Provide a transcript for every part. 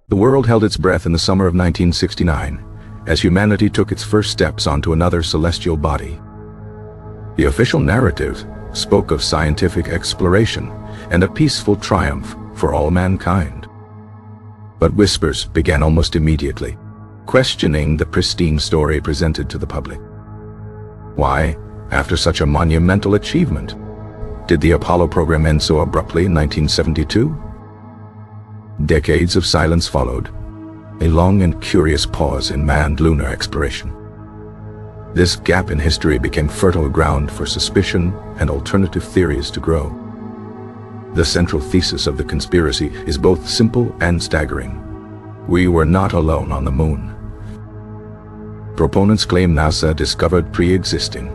The world held its breath in the summer of 1969, as humanity took its first steps onto another celestial body. The official narrative spoke of scientific exploration and a peaceful triumph for all mankind. But whispers began almost immediately, questioning the pristine story presented to the public. Why, after such a monumental achievement, did the Apollo program end so abruptly in 1972? Decades of silence followed, a long and curious pause in manned lunar exploration. This gap in history became fertile ground for suspicion and alternative theories to grow. The central thesis of the conspiracy is both simple and staggering. We were not alone on the moon. Proponents claim NASA discovered pre-existing,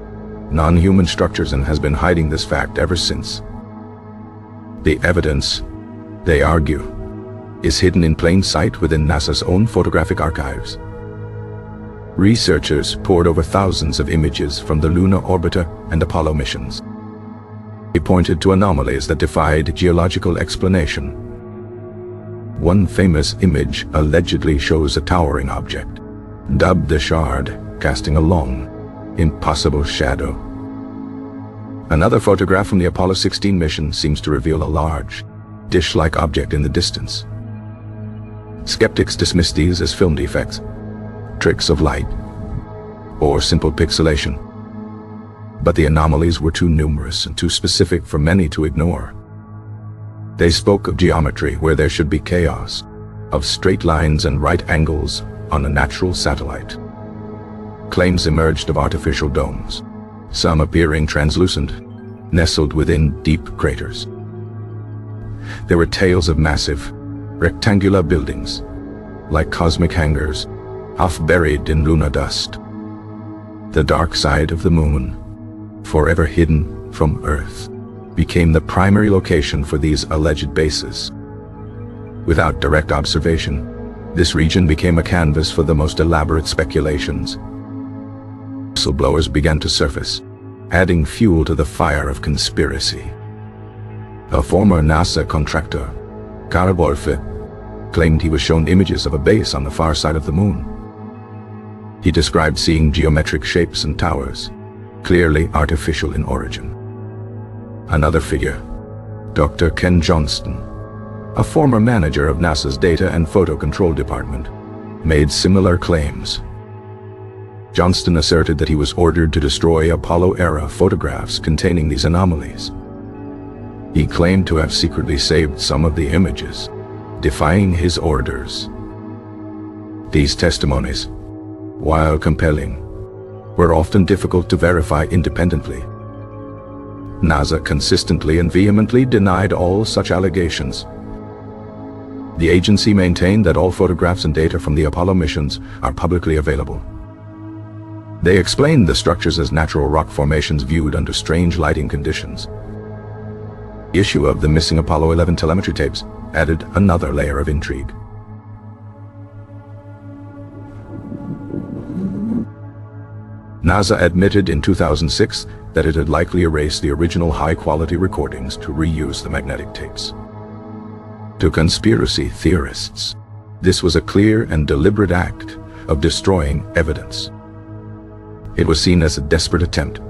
non-human structures and has been hiding this fact ever since. The evidence, they argue, is hidden in plain sight within NASA's own photographic archives. Researchers pored over thousands of images from the Lunar orbiter and Apollo missions. They pointed to anomalies that defied geological explanation. One famous image allegedly shows a towering object, dubbed the Shard, casting a long, impossible shadow. Another photograph from the Apollo 16 mission seems to reveal a large, dish-like object in the distance. Skeptics dismiss these as film defects, tricks of light, or simple pixelation. But the anomalies were too numerous and too specific for many to ignore. They spoke of geometry where there should be chaos, of straight lines and right angles on a natural satellite. Claims emerged of artificial domes, some appearing translucent, nestled within deep craters. There were tales of massive, rectangular buildings, like cosmic hangars, half buried in lunar dust. The dark side of the moon, forever hidden from Earth, became the primary location for these alleged bases. Without direct observation, this region became a canvas for the most elaborate speculations. Whistleblowers began to surface, adding fuel to the fire of conspiracy. A former NASA contractor, Karl Wolfe, claimed he was shown images of a base on the far side of the moon. He described seeing geometric shapes and towers, clearly artificial in origin. Another figure, Dr. Ken Johnston, a former manager of NASA's Data and Photo Control Department, made similar claims. Johnston asserted that he was ordered to destroy Apollo-era photographs containing these anomalies. He claimed to have secretly saved some of the images, defying his orders. These testimonies, while compelling, were often difficult to verify independently. NASA consistently and vehemently denied all such allegations. The agency maintained that all photographs and data from the Apollo missions are publicly available. They explained the structures as natural rock formations viewed under strange lighting conditions. The issue of the missing Apollo 11 telemetry tapes added another layer of intrigue. NASA admitted in 2006 that it had likely erased the original high-quality recordings to reuse the magnetic tapes. To conspiracy theorists, this was a clear and deliberate act of destroying evidence. It was seen as a desperate attempt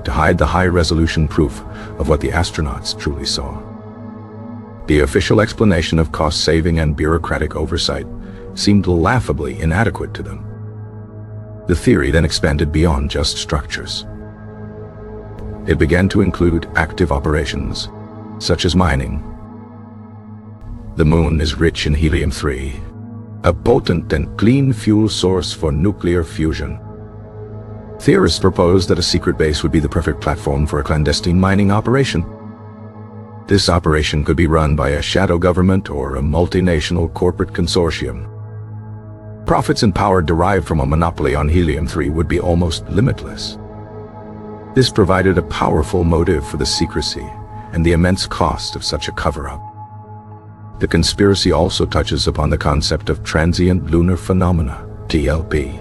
to hide the high-resolution proof of what the astronauts truly saw. The official explanation of cost-saving and bureaucratic oversight seemed laughably inadequate to them. The theory then expanded beyond just structures. It began to include active operations, such as mining. The moon is rich in helium-3, a potent and clean fuel source for nuclear fusion. Theorists proposed that a secret base would be the perfect platform for a clandestine mining operation. This operation could be run by a shadow government or a multinational corporate consortium. Profits and power derived from a monopoly on helium-3 would be almost limitless. This provided a powerful motive for the secrecy and the immense cost of such a cover-up. The conspiracy also touches upon the concept of transient lunar phenomena, TLP.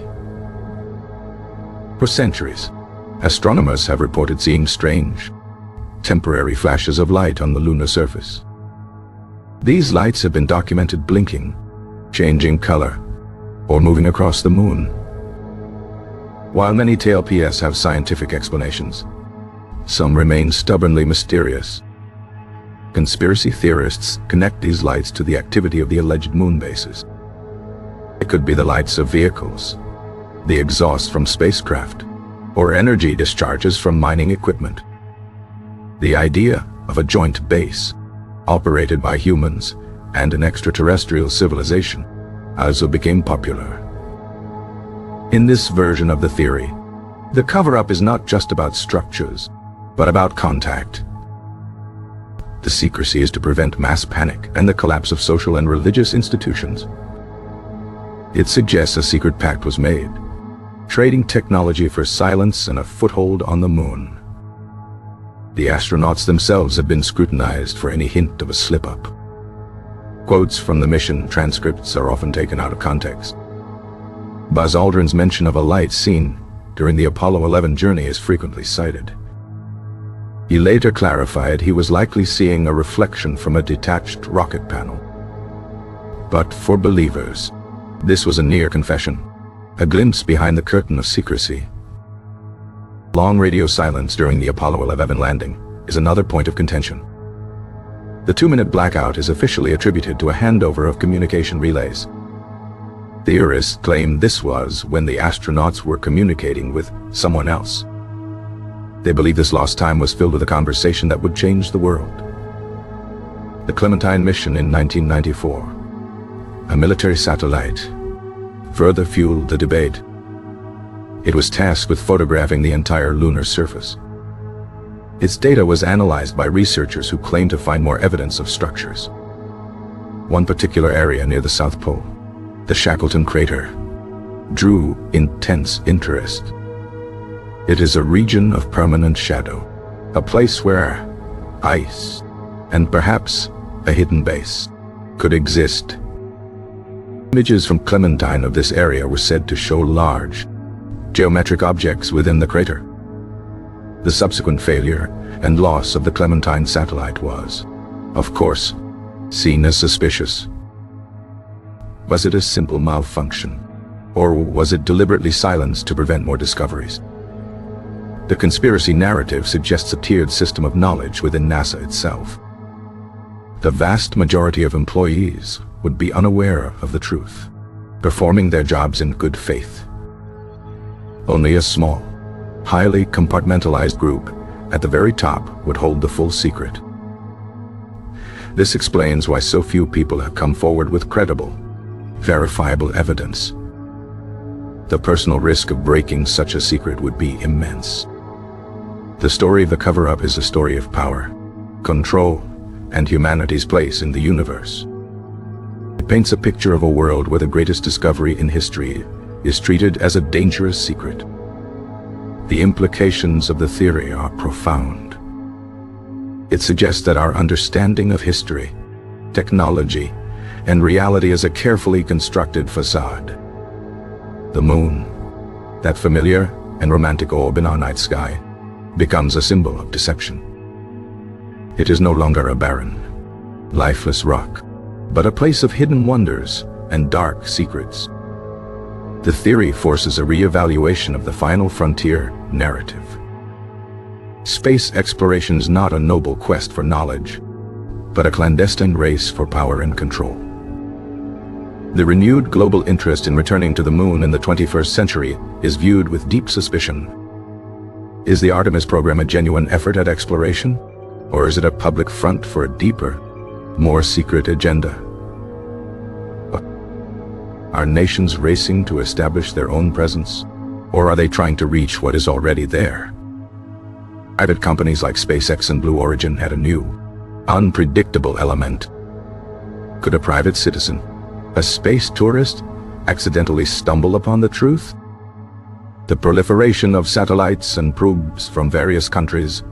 For centuries, astronomers have reported seeing strange, temporary flashes of light on the lunar surface. These lights have been documented blinking, changing color, or moving across the moon. While many TLPS have scientific explanations, some remain stubbornly mysterious. Conspiracy theorists connect these lights to the activity of the alleged moon bases. It could be the lights of vehicles, the exhaust from spacecraft, or energy discharges from mining equipment. The idea of a joint base, operated by humans and an extraterrestrial civilization, also became popular. In this version of the theory, the cover-up is not just about structures, but about contact. The secrecy is to prevent mass panic and the collapse of social and religious institutions. It suggests a secret pact was made, trading technology for silence and a foothold on the moon. The astronauts themselves have been scrutinized for any hint of a slip-up. Quotes from the mission transcripts are often taken out of context. Buzz Aldrin's mention of a light seen during the Apollo 11 journey is frequently cited. He later clarified he was likely seeing a reflection from a detached rocket panel. But for believers, this was a near confession, a glimpse behind the curtain of secrecy. Long radio silence during the Apollo 11 landing is another point of contention. The 2-minute blackout is officially attributed to a handover of communication relays. Theorists claim this was when the astronauts were communicating with someone else. They believe this lost time was filled with a conversation that would change the world. The Clementine mission in 1994, a military satellite, further fueled the debate. It was tasked with photographing the entire lunar surface. Its data was analyzed by researchers who claimed to find more evidence of structures. One particular area near the South Pole, the Shackleton crater, drew intense interest. It is a region of permanent shadow, a place where ice, and perhaps a hidden base, could exist. Images from Clementine of this area were said to show large, geometric objects within the crater. The subsequent failure and loss of the Clementine satellite was, of course, seen as suspicious. Was it a simple malfunction, or was it deliberately silenced to prevent more discoveries? The conspiracy narrative suggests a tiered system of knowledge within NASA itself. The vast majority of employees would be unaware of the truth, performing their jobs in good faith. Only a small, highly compartmentalized group at the very top would hold the full secret. This explains why so few people have come forward with credible, verifiable evidence. The personal risk of breaking such a secret would be immense. The story of the cover-up is a story of power, control, and humanity's place in the universe. It paints a picture of a world where the greatest discovery in history is treated as a dangerous secret. The implications of the theory are profound. It suggests that our understanding of history, technology, and reality is a carefully constructed facade. The moon, that familiar and romantic orb in our night sky, becomes a symbol of deception. It is no longer a barren, lifeless rock, but a place of hidden wonders and dark secrets. The theory forces a re-evaluation of the final frontier narrative. Space exploration is not a noble quest for knowledge, but a clandestine race for power and control. The renewed global interest in returning to the moon in the 21st century is viewed with deep suspicion. Is the Artemis program a genuine effort at exploration, or is it a public front for a deeper, more secret agenda? Are nations racing to establish their own presence, or are they trying to reach what is already there? Private companies like SpaceX and Blue Origin had a new, unpredictable element. Could a private citizen, a space tourist, accidentally stumble upon the truth? The proliferation of satellites and probes from various countries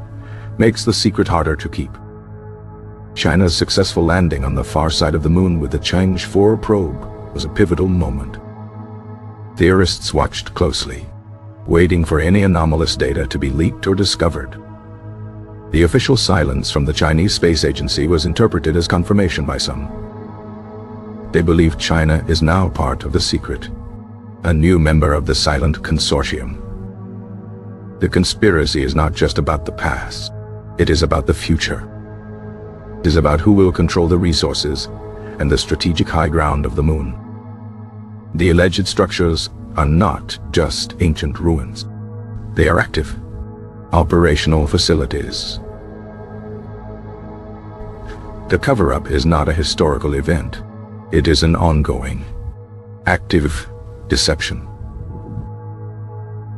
makes the secret harder to keep. China's successful landing on the far side of the moon with the Chang'e 4 probe was a pivotal moment. Theorists watched closely, waiting for any anomalous data to be leaked or discovered. The official silence from the Chinese Space Agency was interpreted as confirmation by some. They believe China is now part of the secret, a new member of the silent consortium. The conspiracy is not just about the past, it is about the future. It is about who will control the resources and the strategic high ground of the moon. The alleged structures are not just ancient ruins. They are active, operational facilities. The cover-up is not a historical event. It is an ongoing, active deception.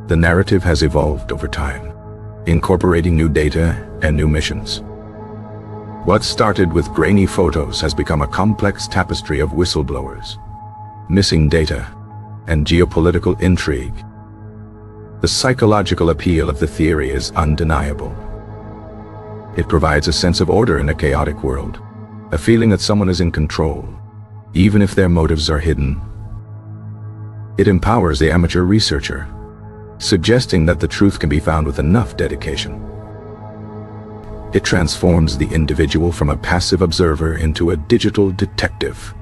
The narrative has evolved over time, incorporating new data and new missions. What started with grainy photos has become a complex tapestry of whistleblowers, missing data, and geopolitical intrigue. The psychological appeal of the theory is undeniable. It provides a sense of order in a chaotic world, a feeling that someone is in control, even if their motives are hidden. It empowers the amateur researcher, suggesting that the truth can be found with enough dedication. It transforms the individual from a passive observer into a digital detective.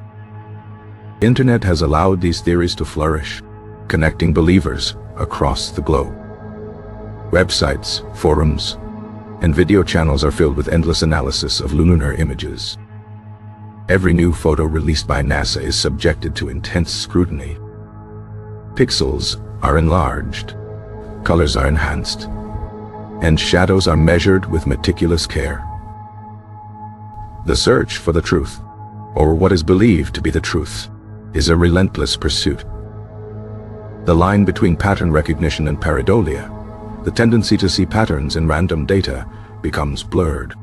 The internet has allowed these theories to flourish, connecting believers across the globe. Websites, forums, and video channels are filled with endless analysis of lunar images. Every new photo released by NASA is subjected to intense scrutiny. Pixels are enlarged, colors are enhanced, and shadows are measured with meticulous care. The search for the truth, or what is believed to be the truth, is a relentless pursuit. The line between pattern recognition and pareidolia, the tendency to see patterns in random data, becomes blurred.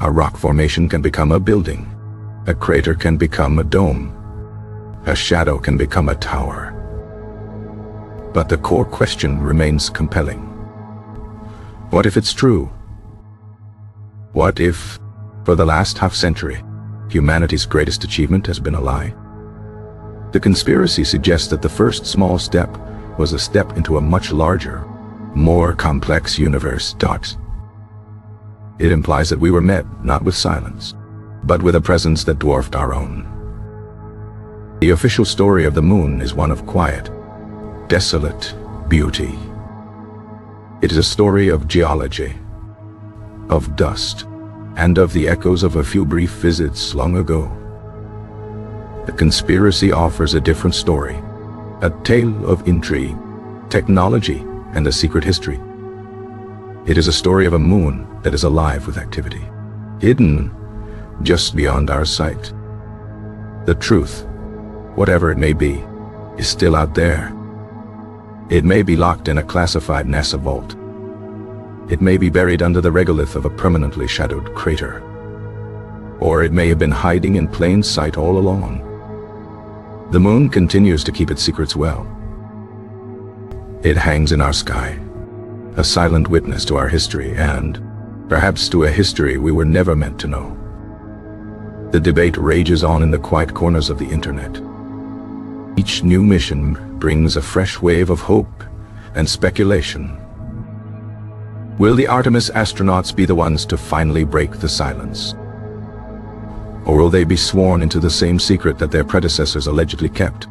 A rock formation can become a building, a crater can become a dome, a shadow can become a tower. But the core question remains compelling. What if it's true? What if, for the last half-century, humanity's greatest achievement has been a lie? The conspiracy suggests that the first small step was a step into a much larger, more complex universe. It implies that we were met not with silence, but with a presence that dwarfed our own. The official story of the moon is one of quiet, desolate beauty. It is a story of geology, of dust, and of the echoes of a few brief visits long ago. The conspiracy offers a different story, a tale of intrigue, technology, and a secret history. It is a story of a moon that is alive with activity, hidden just beyond our sight. The truth, whatever it may be, is still out there. It may be locked in a classified NASA vault. It may be buried under the regolith of a permanently shadowed crater. Or it may have been hiding in plain sight all along. The moon continues to keep its secrets well. It hangs in our sky, a silent witness to our history and, perhaps to a history we were never meant to know. The debate rages on in the quiet corners of the internet. Each new mission brings a fresh wave of hope and speculation. Will the Artemis astronauts be the ones to finally break the silence? Or will they be sworn into the same secret that their predecessors allegedly kept?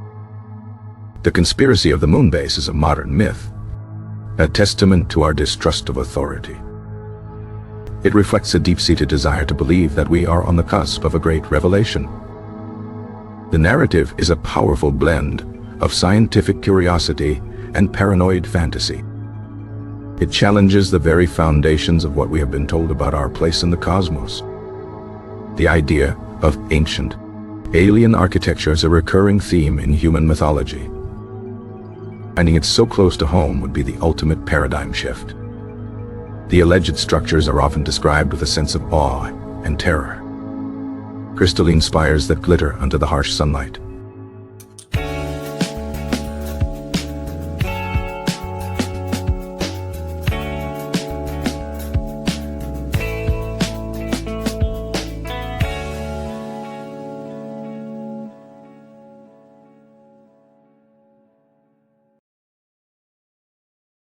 The conspiracy of the moon base is a modern myth, a testament to our distrust of authority. It reflects a deep-seated desire to believe that we are on the cusp of a great revelation. The narrative is a powerful blend of scientific curiosity and paranoid fantasy. It challenges the very foundations of what we have been told about our place in the cosmos. The idea of ancient, alien architecture is a recurring theme in human mythology. Finding it so close to home would be the ultimate paradigm shift. The alleged structures are often described with a sense of awe and terror. Crystalline spires that glitter under the harsh sunlight,